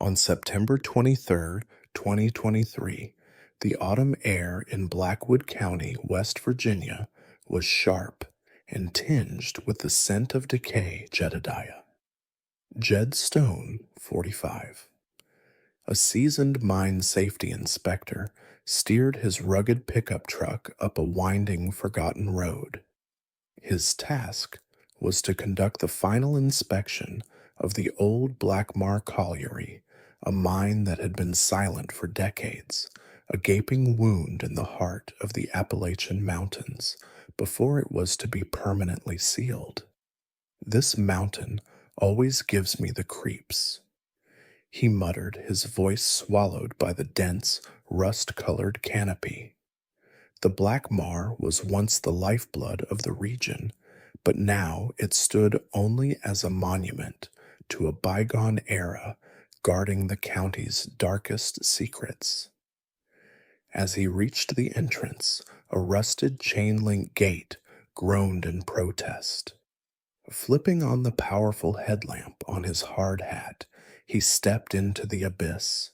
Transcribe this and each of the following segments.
On September 23, 2023, the autumn air in Blackwood County, West Virginia, was sharp and tinged with the scent of decay. Jedediah. Jed Stone, 45. A seasoned mine safety inspector steered his rugged pickup truck up a winding, forgotten road. His task was to conduct the final inspection of the old Blackmar Colliery, a mine that had been silent for decades, a gaping wound in the heart of the Appalachian Mountains before it was to be permanently sealed. "This mountain always gives me the creeps," he muttered, his voice swallowed by the dense, rust-colored canopy. The Blackmar was once the lifeblood of the region, but now it stood only as a monument to a bygone era guarding the county's darkest secrets. As he reached the entrance, a rusted chain-link gate groaned in protest. Flipping on the powerful headlamp on his hard hat, he stepped into the abyss.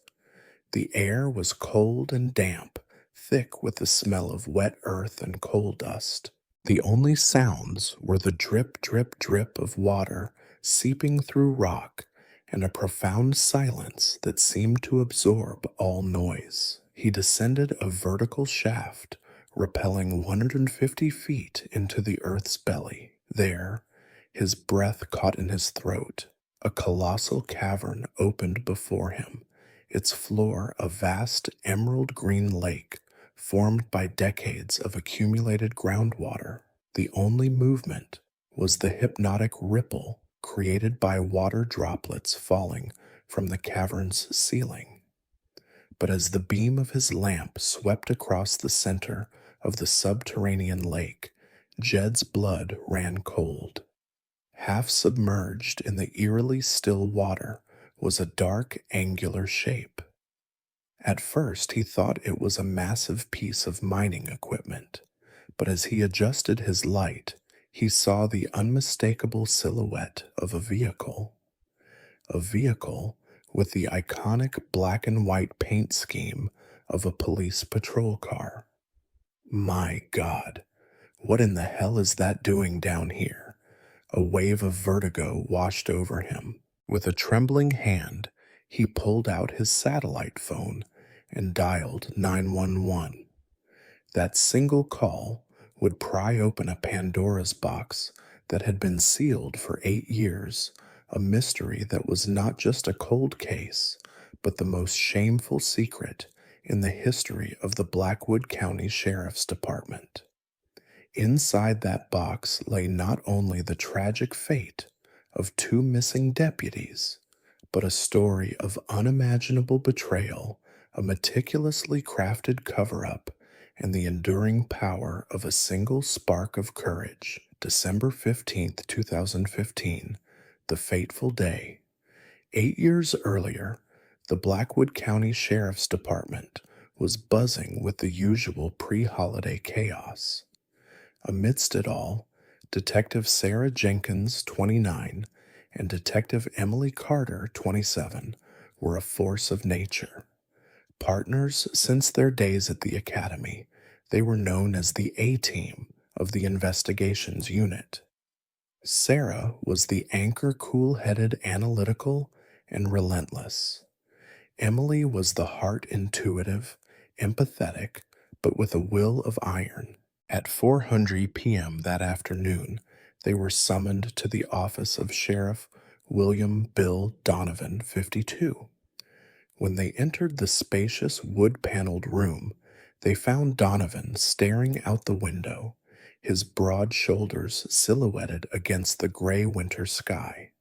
The air was cold and damp, thick with the smell of wet earth and coal dust. The only sounds were the drip, drip, drip of water seeping through rock and a profound silence that seemed to absorb all noise. He descended a vertical shaft, rappelling 150 feet into the earth's belly. There, his breath caught in his throat. A colossal cavern opened before him, its floor a vast emerald green lake formed by decades of accumulated groundwater. The only movement was the hypnotic ripple created by water droplets falling from the cavern's ceiling. But as the beam of his lamp swept across the center of the subterranean lake, Jed's blood ran cold. Half submerged in the eerily still water was a dark, angular shape. At first he thought it was a massive piece of mining equipment, but as he adjusted his light, he saw the unmistakable silhouette of a vehicle. A vehicle with the iconic black and white paint scheme of a police patrol car. My God, what in the hell is that doing down here? A wave of vertigo washed over him. With a trembling hand, he pulled out his satellite phone and dialed 911. That single call would pry open a Pandora's box that had been sealed for 8 years, a mystery that was not just a cold case, but the most shameful secret in the history of the Blackwood County Sheriff's Department. Inside that box lay not only the tragic fate of 2 missing deputies, but a story of unimaginable betrayal, a meticulously crafted cover-up, and the enduring power of a single spark of courage. December 15th, 2015, the fateful day. 8 years earlier, the Blackwood County Sheriff's Department was buzzing with the usual pre-holiday chaos. Amidst it all, Detective Sarah Jenkins, 29, and Detective Emily Carter, 27, were a force of nature. Partners since their days at the academy, they were known as the A-Team of the investigations unit. Sarah was the anchor, cool-headed, analytical, and relentless. Emily was the heart intuitive, empathetic, but with a will of iron. At 4:00 p.m. that afternoon, they were summoned to the office of Sheriff William Bill Donovan, 52. When they entered the spacious wood-paneled room, they found Donovan staring out the window, his broad shoulders silhouetted against the gray winter sky.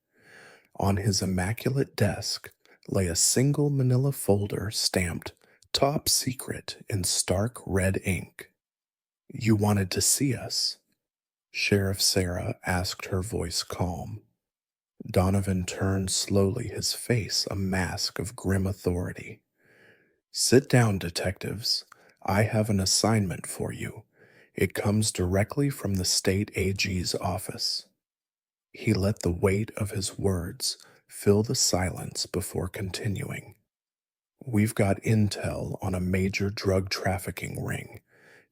On his immaculate desk lay a single manila folder stamped "Top Secret" in stark red ink. "You wanted to see us?" Sheriff Sarah asked, her voice calm. Donovan turned slowly, his face a mask of grim authority. "Sit down, detectives. I have an assignment for you. It comes directly from the state AG's office." He let the weight of his words fill the silence before continuing. We've got intel on a major drug trafficking ring.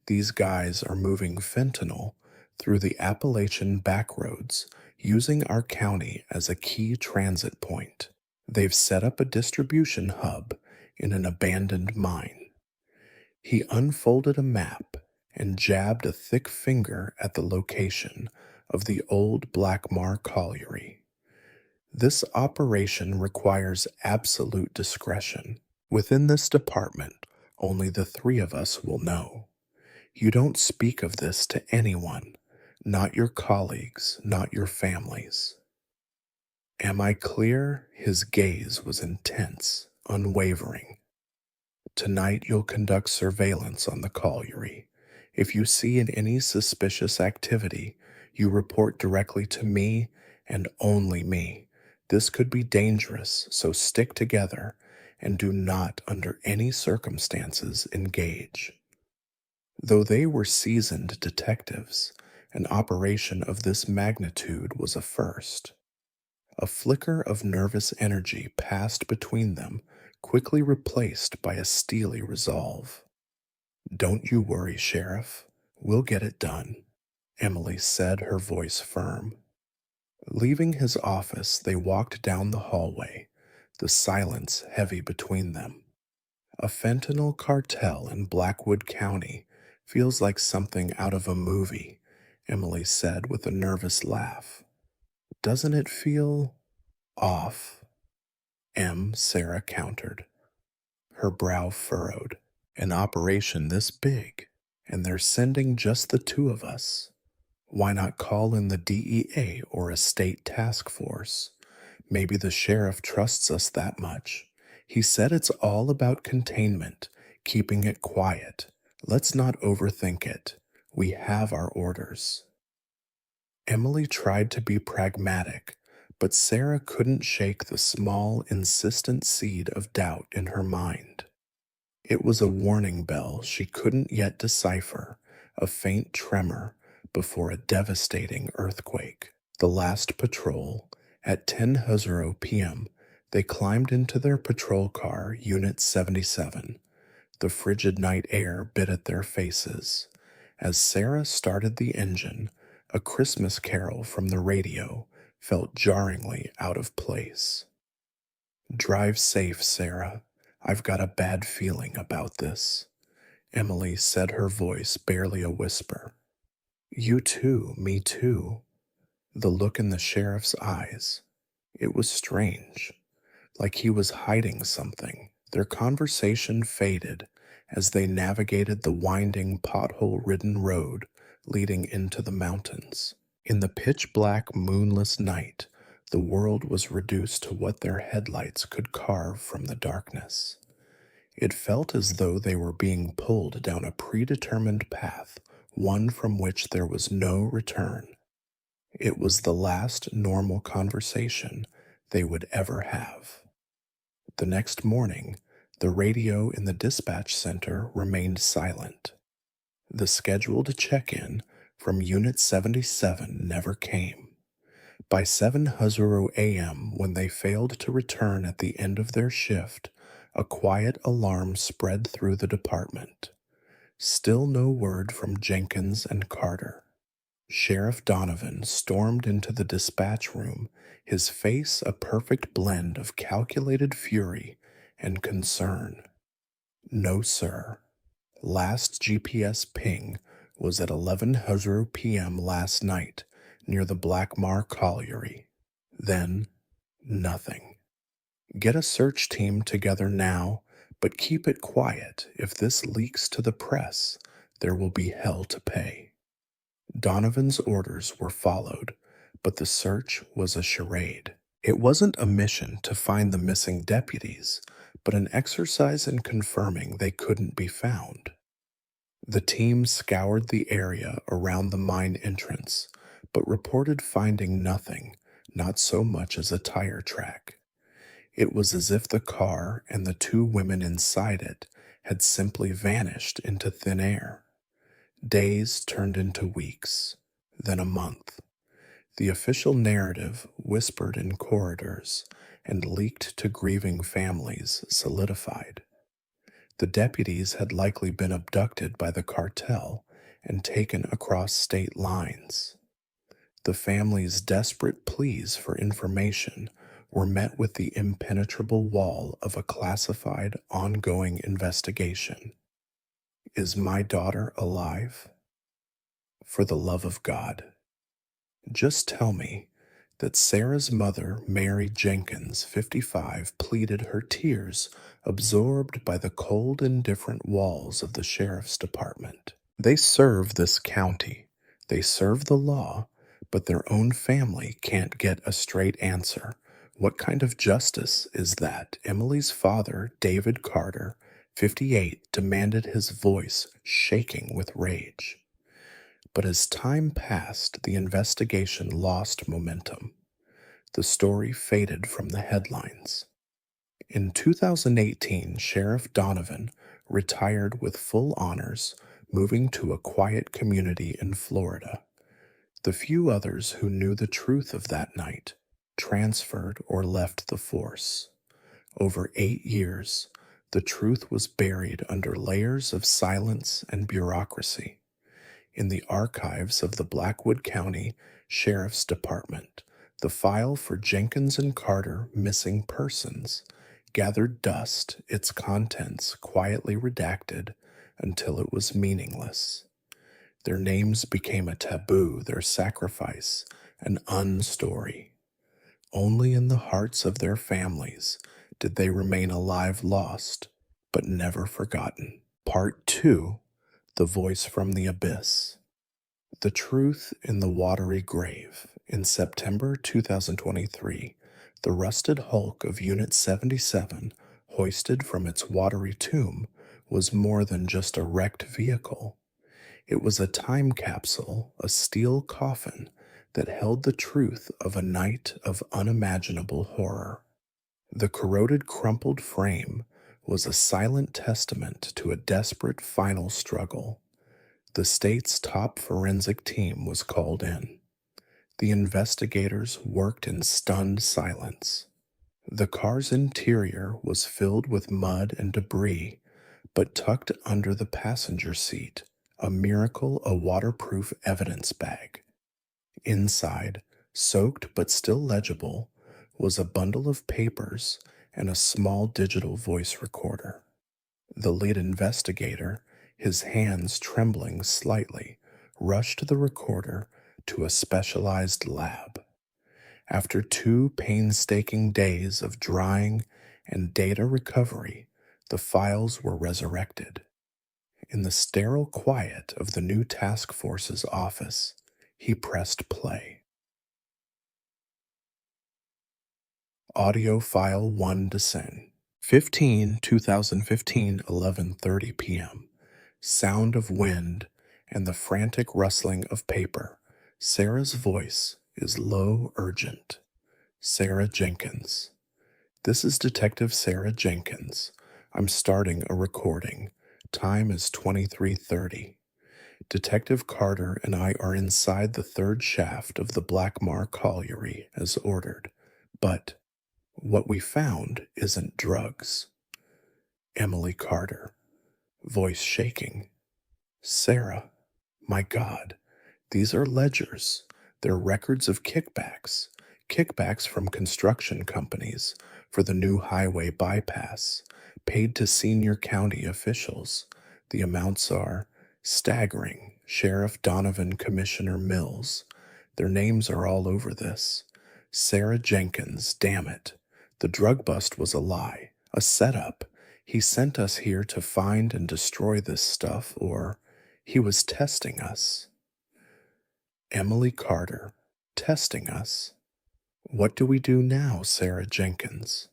These guys are moving fentanyl through the Appalachian backroads, using our county as a key transit point. They've set up a distribution hub in an abandoned mine. He unfolded a map and jabbed a thick finger at the location of the old Blackmar colliery. This operation requires absolute discretion. Within this department, only the three of us will know. You don't speak of this to anyone, not your colleagues, not your families. Am I clear? His gaze was intense, unwavering. Tonight you'll conduct surveillance on the colliery. If you see in any suspicious activity, you report directly to me and only me. This could be dangerous, so stick together and do not, under any circumstances, engage. Though they were seasoned detectives, an operation of this magnitude was a first. A flicker of nervous energy passed between them, quickly replaced by a steely resolve. "Don't you worry, Sheriff. We'll get it done," Emily said, her voice firm. Leaving his office, they walked down the hallway, the silence heavy between them. A fentanyl cartel in Blackwood County feels like something out of a movie, Emily said with a nervous laugh. Doesn't it feel off? Sarah countered. Her brow furrowed. An operation this big, and they're sending just the two of us. Why not call in the DEA or a state task force? Maybe the sheriff trusts us that much. He said it's all about containment, keeping it quiet. Let's not overthink it. We have our orders. Emily tried to be pragmatic, but Sarah couldn't shake the small, insistent seed of doubt in her mind. It was a warning bell she couldn't yet decipher, a faint tremor before a devastating earthquake. The last patrol, at 10:00 p.m., they climbed into their patrol car, Unit 77. The frigid night air bit at their faces. As Sarah started the engine, a Christmas carol from the radio felt jarringly out of place. "Drive safe, Sarah. I've got a bad feeling about this," Emily said, her voice barely a whisper. "You too, me too." The look in the sheriff's eyes. It was strange, like he was hiding something. Their conversation faded as they navigated the winding, pothole-ridden road leading into the mountains. In the pitch-black, moonless night, the world was reduced to what their headlights could carve from the darkness. It felt as though they were being pulled down a predetermined path, one from which there was no return. It was the last normal conversation they would ever have. The next morning, the radio in the dispatch center remained silent. The scheduled check-in from Unit 77 never came. By 7:00 a.m., when they failed to return at the end of their shift, a quiet alarm spread through the department. Still no word from Jenkins and Carter. Sheriff Donovan stormed into the dispatch room, his face a perfect blend of calculated fury and concern. "No, sir. Last GPS ping was at 11:00 p.m. last night near the Blackmar colliery. Then, nothing. Get a search team together now, but keep it quiet. If this leaks to the press, there will be hell to pay." Donovan's orders were followed, but the search was a charade. It wasn't a mission to find the missing deputies, but an exercise in confirming they couldn't be found. The team scoured the area around the mine entrance, but reported finding nothing, not so much as a tire track. It was as if the car and the two women inside it had simply vanished into thin air. Days turned into weeks, then a month. The official narrative whispered in corridors, and leaked to grieving families solidified. The deputies had likely been abducted by the cartel and taken across state lines. The family's desperate pleas for information were met with the impenetrable wall of a classified, ongoing investigation. Is my daughter alive? For the love of God, just tell me that Sarah's mother, Mary Jenkins, 55, pleaded her tears, absorbed by the cold, indifferent walls of the sheriff's department. They serve this county, they serve the law, but their own family can't get a straight answer. What kind of justice is that? Emily's father, David Carter, 58, demanded, his voice shaking with rage. But as time passed, the investigation lost momentum. The story faded from the headlines. In 2018, Sheriff Donovan retired with full honors, moving to a quiet community in Florida. The few others who knew the truth of that night transferred or left the force. Over 8 years, the truth was buried under layers of silence and bureaucracy. In the archives of the Blackwood County Sheriff's Department, the file for Jenkins and Carter missing persons gathered dust, its contents quietly redacted until it was meaningless. Their names became a taboo, their sacrifice an unstory. Only in the hearts of their families did they remain alive, lost, but never forgotten. Part 2: The Voice from the Abyss. The Truth in the Watery Grave. In September 2023, the rusted hulk of Unit 77, hoisted from its watery tomb, was more than just a wrecked vehicle. It was a time capsule, a steel coffin that held the truth of a night of unimaginable horror. The corroded, crumpled frame was a silent testament to a desperate final struggle. The state's top forensic team was called in. The investigators worked in stunned silence. The car's interior was filled with mud and debris, but tucked under the passenger seat, a miracle, a waterproof evidence bag. Inside, soaked but still legible, was a bundle of papers and a small digital voice recorder. The lead investigator, his hands trembling slightly, rushed the recorder to a specialized lab. After 2 painstaking days of drying and data recovery, the files were resurrected. In the sterile quiet of the new task force's office, he pressed play. Audio file 1 to send. 2015, 11:30 p.m. Sound of wind and the frantic rustling of paper. Sarah's voice is low, urgent. Sarah Jenkins. This is Detective Sarah Jenkins. I'm starting a recording. Time is 23:30. Detective Carter and I are inside the 3rd shaft of the Blackmar Colliery as ordered, but what we found isn't drugs. Emily Carter, voice shaking. Sarah, my God, these are ledgers. They're records of kickbacks. Kickbacks from construction companies for the new highway bypass, paid to senior county officials. The amounts are staggering. Sheriff Donovan, Commissioner Mills. Their names are all over this. Sarah Jenkins, damn it. The drug bust was a lie, a setup. He sent us here to find and destroy this stuff, or he was testing us. Emily Carter, testing us. What do we do now, Sarah Jenkins?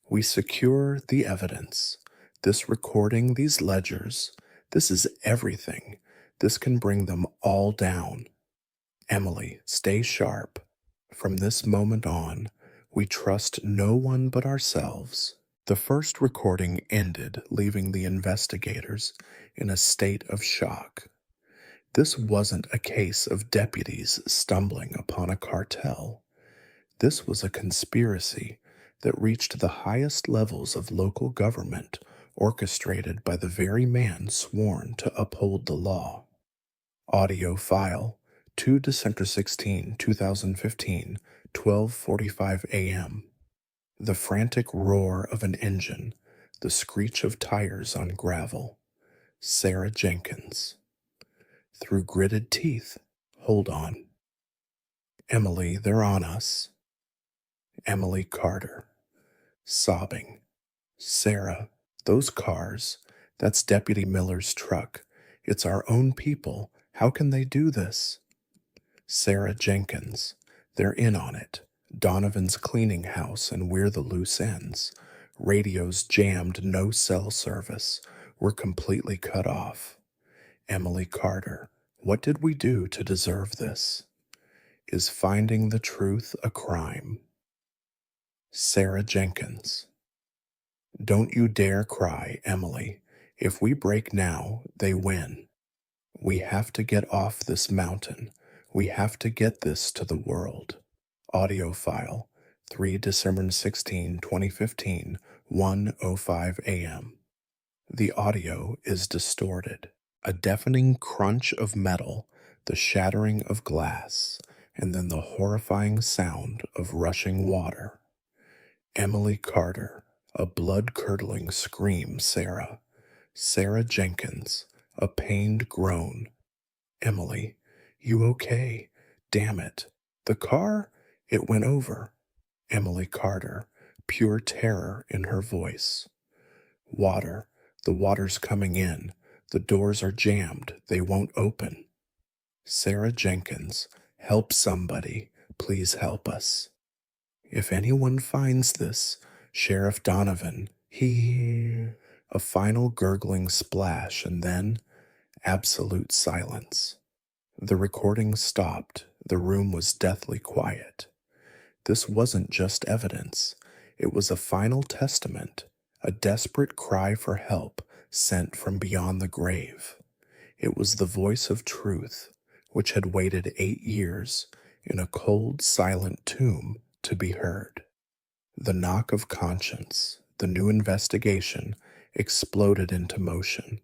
We secure the evidence. This recording, these ledgers, this is everything. This can bring them all down. Emily, stay sharp. From this moment on, we trust no one but ourselves. The first recording ended, leaving the investigators in a state of shock. This wasn't a case of deputies stumbling upon a cartel. This was a conspiracy that reached the highest levels of local government, orchestrated by the very man sworn to uphold the law. Audio file 2 December 16, 2015, 12:45 a.m. The frantic roar of an engine, the screech of tires on gravel. Sarah Jenkins. Through gritted teeth, hold on. Emily, they're on us. Emily Carter. Sobbing. Sarah, those cars, that's Deputy Miller's truck. It's our own people. How can they do this? Sarah Jenkins. They're in on it. Donovan's cleaning house, and we're the loose ends. Radios jammed, no cell service. We're completely cut off. Emily Carter. What did we do to deserve this? Is finding the truth a crime? Sarah Jenkins. Don't you dare cry, Emily. If we break now, they win. We have to get off this mountain. We have to get this to the world. Audio file 3 December 16, 2015, 1:05 a.m. The audio is distorted. A deafening crunch of metal, the shattering of glass, and then the horrifying sound of rushing water. Emily Carter, a blood-curdling scream, Sarah. Sarah Jenkins, a pained groan. Emily, you okay? Damn it. The car? It went over. Emily Carter, pure terror in her voice. Water. The water's coming in. The doors are jammed. They won't open. Sarah Jenkins, help somebody. Please help us. If anyone finds this, Sheriff Donovan, A final gurgling splash, and then absolute silence. The recording stopped. The room was deathly quiet. This wasn't just evidence. It was a final testament, a desperate cry for help sent from beyond the grave. It was the voice of truth, which had waited 8 years in a cold, silent tomb to be heard. The knock of conscience, the new investigation, exploded into motion.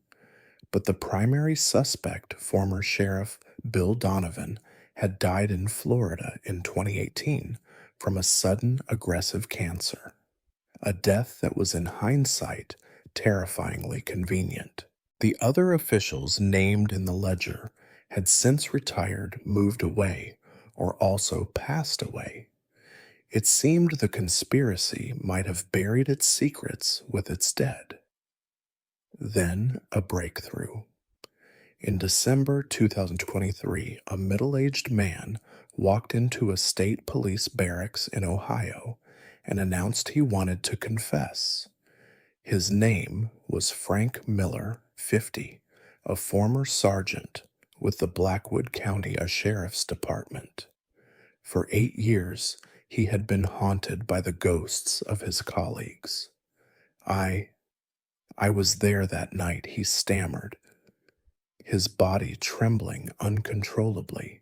But the primary suspect, former Sheriff Bill Donovan, had died in Florida in 2018 from a sudden aggressive cancer, a death that was in hindsight terrifyingly convenient. The other officials named in the ledger had since retired, moved away, or also passed away. It seemed the conspiracy might have buried its secrets with its dead. Then a breakthrough. In December 2023, a middle-aged man walked into a state police barracks in Ohio and announced he wanted to confess. His name was Frank Miller, 50, a former sergeant with the Blackwood County Sheriff's Department. For 8 years, he had been haunted by the ghosts of his colleagues. I was there that night, he stammered, his body trembling uncontrollably.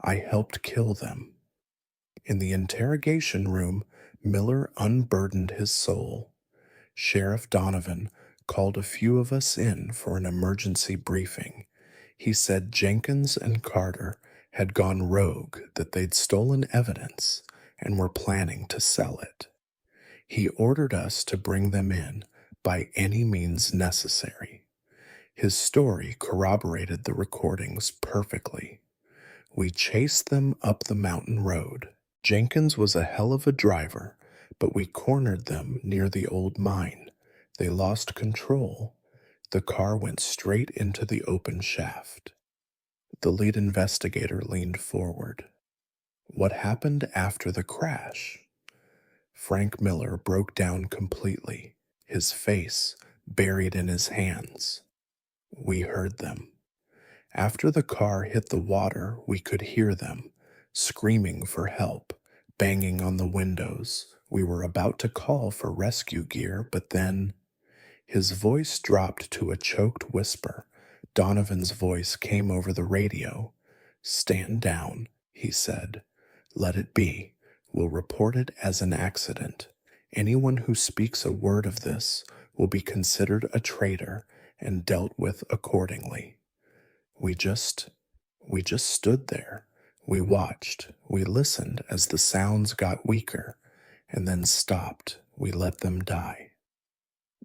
I helped kill them. In the interrogation room, Miller unburdened his soul. Sheriff Donovan called a few of us in for an emergency briefing. He said Jenkins and Carter had gone rogue, that they'd stolen evidence and were planning to sell it. He ordered us to bring them in by any means necessary. His story corroborated the recordings perfectly. We chased them up the mountain road. Jenkins was a hell of a driver, but we cornered them near the old mine. They lost control. The car went straight into the open shaft. The lead investigator leaned forward. What happened after the crash? Frank Miller broke down completely, his face buried in his hands. We heard them. After the car hit the water, we could hear them, screaming for help, banging on the windows. We were about to call for rescue gear, but then his voice dropped to a choked whisper. Donovan's voice came over the radio. Stand down, he said. Let it be. We'll report it as an accident. Anyone who speaks a word of this will be considered a traitor and dealt with accordingly. We just we just stood there. We watched. We listened as the sounds got weaker and then stopped. We let them die.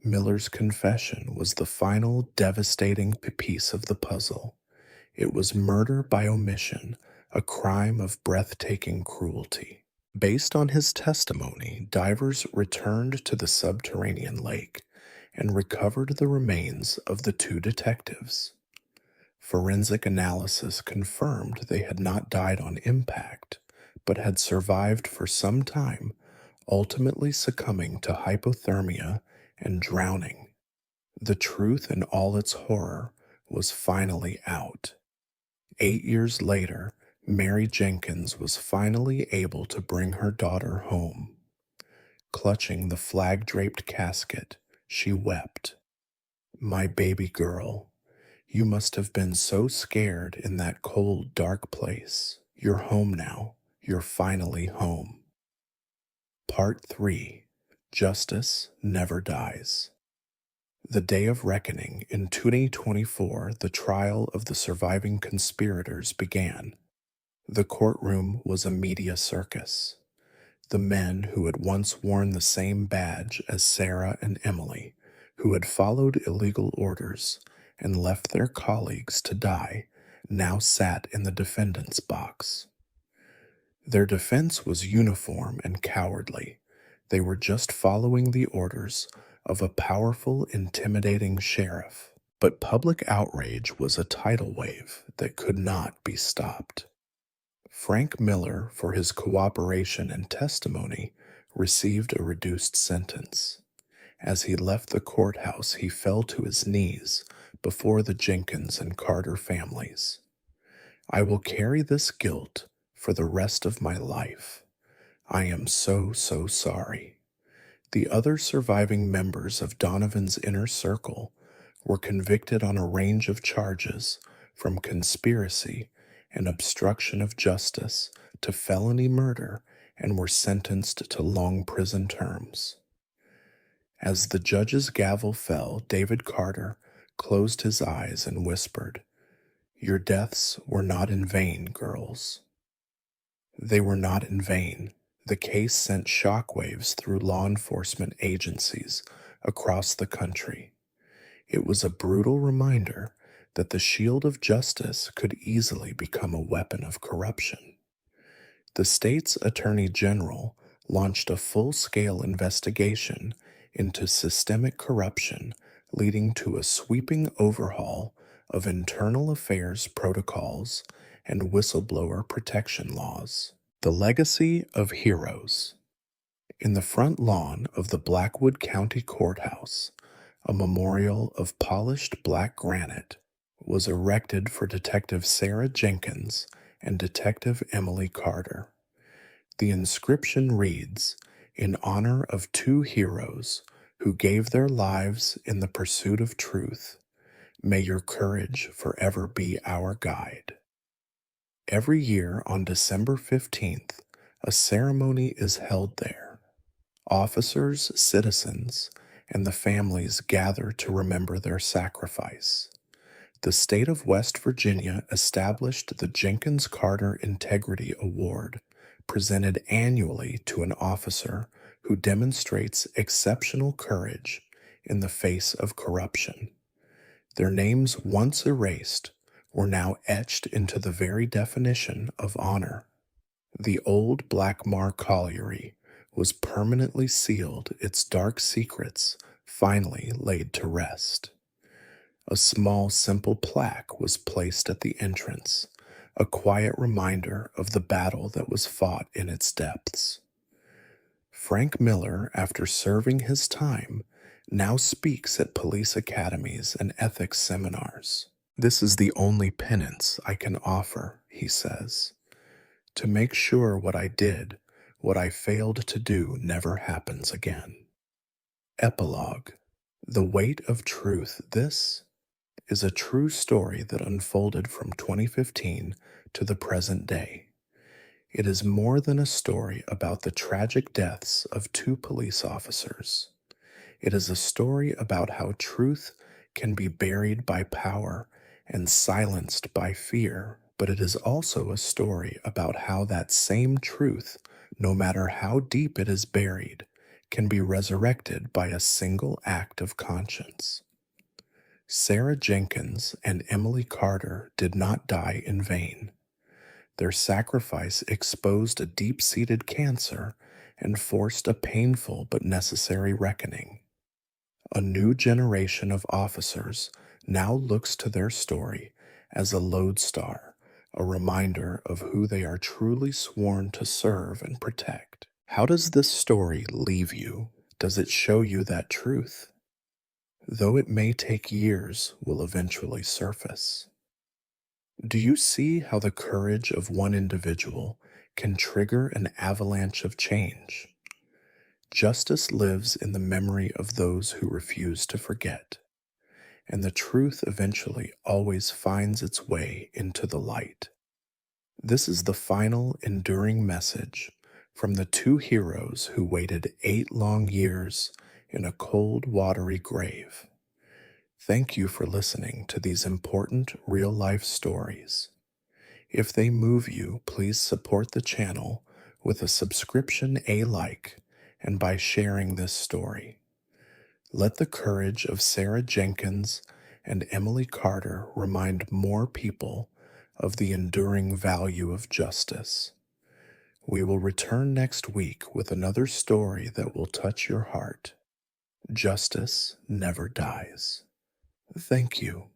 Miller's confession was the final devastating piece of the puzzle. It was murder by omission, a crime of breathtaking cruelty. Based on his testimony, divers returned to the subterranean lake and recovered the remains of the two detectives. Forensic analysis confirmed they had not died on impact, but had survived for some time, ultimately succumbing to hypothermia and drowning. The truth in all its horror was finally out. 8 years later, Mary Jenkins was finally able to bring her daughter home. Clutching the flag-draped casket, she wept. "My baby girl, you must have been so scared in that cold, dark place. You're home now. You're finally home." Part 3. Justice Never Dies. The day of reckoning in 2024, the trial of the surviving conspirators began. The courtroom was a media circus. The men who had once worn the same badge as Sarah and Emily, who had followed illegal orders and left their colleagues to die, now sat in the defendant's box. Their defense was uniform and cowardly. They were just following the orders of a powerful, intimidating sheriff. But public outrage was a tidal wave that could not be stopped. Frank Miller, for his cooperation and testimony, received a reduced sentence. As he left the courthouse, he fell to his knees before the Jenkins and Carter families. "I will carry this guilt for the rest of my life. I am so sorry." The other surviving members of Donovan's inner circle were convicted on a range of charges, from conspiracy and obstruction of justice to felony murder, and were sentenced to long prison terms. As the judge's gavel fell, David Carter closed his eyes and whispered, "Your deaths were not in vain, girls." They were not in vain. The case sent shockwaves through law enforcement agencies across the country. It was a brutal reminder that the shield of justice could easily become a weapon of corruption. The state's attorney general launched a full-scale investigation into systemic corruption, leading to a sweeping overhaul of internal affairs protocols and whistleblower protection laws. The legacy of heroes. In the front lawn of the Blackwood County Courthouse, a memorial of polished black granite was erected for Detective Sarah Jenkins and Detective Emily Carter. The inscription reads, "In honor of two heroes who gave their lives in the pursuit of truth, may your courage forever be our guide." Every year on December 15th, a ceremony is held there. Officers, citizens, and the families gather to remember their sacrifice. The state of West Virginia established the Jenkins Carter Integrity Award, presented annually to an officer who demonstrates exceptional courage in the face of corruption. Their names, once erased, were now etched into the very definition of honor. The old Blackmar Colliery was permanently sealed, its dark secrets finally laid to rest. A small, simple plaque was placed at the entrance, a quiet reminder of the battle that was fought in its depths. Frank Miller, after serving his time, now speaks at police academies and ethics seminars. "This is the only penance I can offer," he says, "to make sure what I did, what I failed to do, never happens again." Epilogue. The Weight of Truth. This is a true story that unfolded from 2015 to the present day. It is more than a story about the tragic deaths of two police officers. It is a story about how truth can be buried by power and silenced by fear, but it is also a story about how that same truth, no matter how deep it is buried, can be resurrected by a single act of conscience. Sarah Jenkins and Emily Carter did not die in vain. Their sacrifice exposed a deep seated cancer and forced a painful but necessary reckoning. A new generation of officers now looks to their story as a lodestar, a reminder of who they are truly sworn to serve and protect. How does this story leave you? Does it show you that truth, though it may take years, will eventually surface? Do you see how the courage of one individual can trigger an avalanche of change? Justice lives in the memory of those who refuse to forget, and the truth eventually always finds its way into the light. This is the final enduring message from the two heroes who waited 8 long years in a cold, watery grave. Thank you for listening to these important real-life stories. If they move you, please support the channel with a subscription, a like, and by sharing this story. Let the courage of Sarah Jenkins and Emily Carter remind more people of the enduring value of justice. We will return next week with another story that will touch your heart. Justice never dies. Thank you.